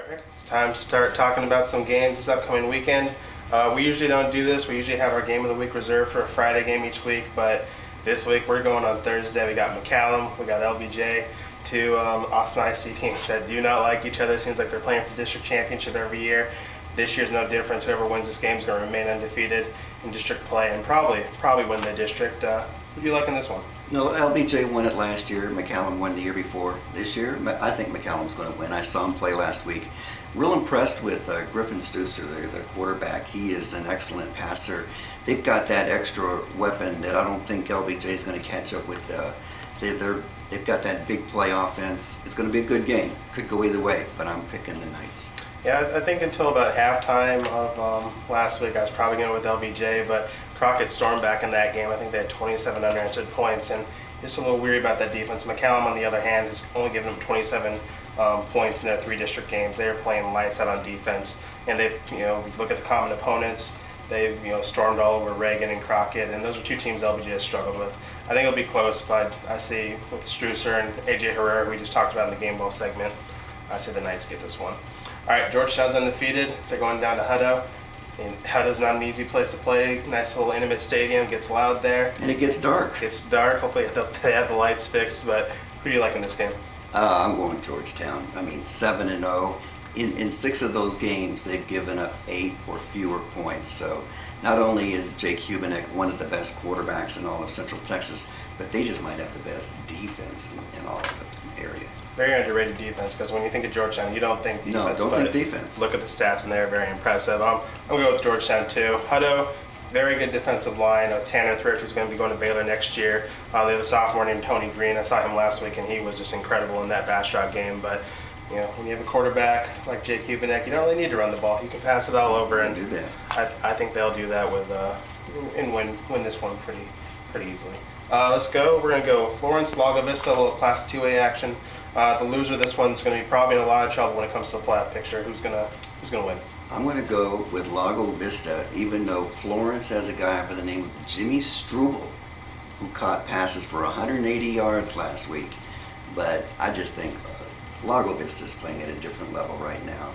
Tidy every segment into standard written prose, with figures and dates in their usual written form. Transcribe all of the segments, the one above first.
Alright, Rick, it's time to start talking about some games this upcoming weekend. We usually don't do this. We usually have our game of the week reserved for a Friday game each week, but this week we're going on Thursday. We got McCallum, we got LBJ, two Austin IC teams that do not like each other. It seems like they're playing for district championship every year. This year's no different. Whoever wins this game is going to remain undefeated in district play and probably win the district. Who do you like in this one? No, LBJ won it last year. McCallum won the year before. This year, I think McCallum's going to win. I saw him play last week. Real impressed with Griffin Stusser, the quarterback. He is an excellent passer. They've got that extra weapon that I don't think LBJ is going to catch up with. They've got that big play offense. It's going to be a good game. Could go either way, but I'm picking the Knights. Yeah, I think until about halftime of last week, I was probably going with LBJ, but Crockett stormed back in that game. I think they had 27 unanswered points, and just a little weary about that defense. McCallum, on the other hand, has only given them 27 points in their 3 district games. They are playing lights out on defense, and they've, look at the common opponents. They've, stormed all over Reagan and Crockett, and those are 2 teams LBJ has struggled with. I think it'll be close, but I see with Strusser and AJ Herrera, who we just talked about in the game ball segment, I say the Knights get this one. All right, Georgetown's undefeated. They're going down to Hutto. And Hutto's not an easy place to play. Nice little intimate stadium. Gets loud there. And it gets dark. It gets dark. Hopefully they have the lights fixed. But who do you like in this game? I'm going Georgetown. I mean, 7-0. In 6 of those games, they've given up 8 or fewer points. So not only is Jake Hubenek one of the best quarterbacks in all of Central Texas, but they just might have the best defense in all of the area. Very underrated defense, because when you think of Georgetown, you don't think defense. No, don't think defense. Look at the stats, and they're very impressive. I'm going to go with Georgetown, too. Hutto, very good defensive line. Tanner Thrift, who's going to be going to Baylor next year. They have a sophomore named Tony Green. I saw him last week, and he was just incredible in that Bastrop game. But when you have a quarterback like Jake Hubenek, you don't really need to run the ball. You can pass it all over, and do that. I think they'll do that with and win this one pretty easily. Let's go. We're going to go Florence, Lago Vista, a little Class 2A action. The loser of this one's going to be probably in a lot of trouble when it comes to the playoff picture. Who's going to win? I'm going to go with Lago Vista, even though Florence has a guy by the name of Jimmy Struble, who caught passes for 180 yards last week. But I just think Lago Vista is playing at a different level right now.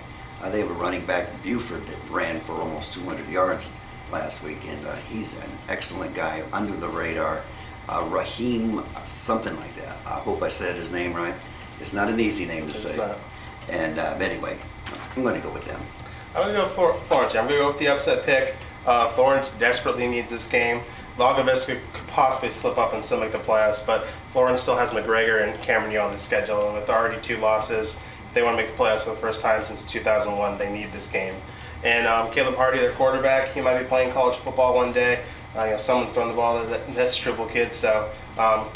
They have a running back, Buford, that ran for almost 200 yards last week, and he's an excellent guy under the radar. Raheem, something like that. I hope I said his name right. It's not an easy name to say. Not. And anyway, I'm going to go with them. I'm going to go with Florence. I'm going to go with the upset pick. Florence desperately needs this game. Lago Vista could possibly slip up and still make the playoffs, but Florence still has McGregor and Cameron Young on the schedule, and with already 2 losses, if they want to make the playoffs for the first time since 2001, they need this game. And Caleb Hardy, their quarterback, he might be playing college football one day. Someone's throwing the ball to that Struble kid, so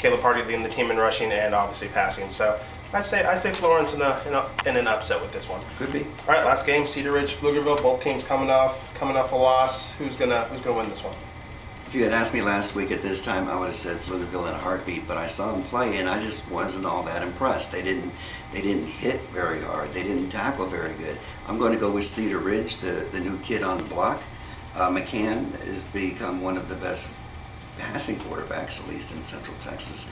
Caleb Hardy leading the team in rushing and obviously passing. So I say Florence in an upset with this one. Could be. All right, last game, Cedar Ridge, Pflugerville. Both teams coming off a loss. Who's gonna win this one? If you had asked me last week at this time, I would have said Pflugerville in a heartbeat. But I saw them play, and I just wasn't all that impressed. They didn't hit very hard. They didn't tackle very good. I'm going to go with Cedar Ridge, the new kid on the block. McCann has become one of the best passing quarterbacks, at least in Central Texas.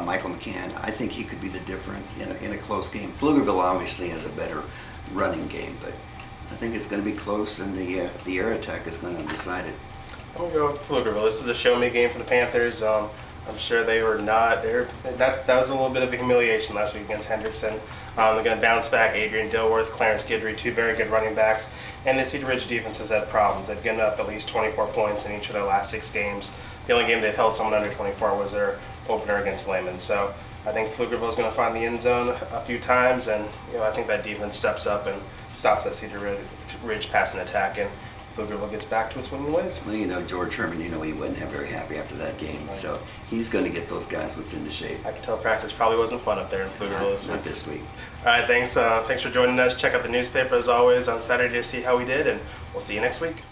Michael McCann, I think he could be the difference in a close game. Pflugerville obviously has a better running game, but I think it's going to be close, and the air attack is going to decide it. I'm going to go with Pflugerville. This is a show-me game for the Panthers. I'm sure they were not. That was a little bit of a humiliation last week against Hendrickson. They're going to bounce back. Adrian Dilworth, Clarence Guidry, 2 very good running backs. And the Cedar Ridge defense has had problems. They've given up at least 24 points in each of their last 6 games. The only game they've held someone under 24 was their opener against Lehman. So I think Pflugerville is going to find the end zone a few times, and I think that defense steps up and stops that Cedar Ridge passing attack, and Pflugerville gets back to its winning ways. Well, George Herman, he wasn't very happy after that game, right. So he's going to get those guys whipped into shape. I can tell practice probably wasn't fun up there in Pflugerville Not this week. All right, thanks for joining us. Check out the newspaper as always on Saturday to see how we did, and we'll see you next week.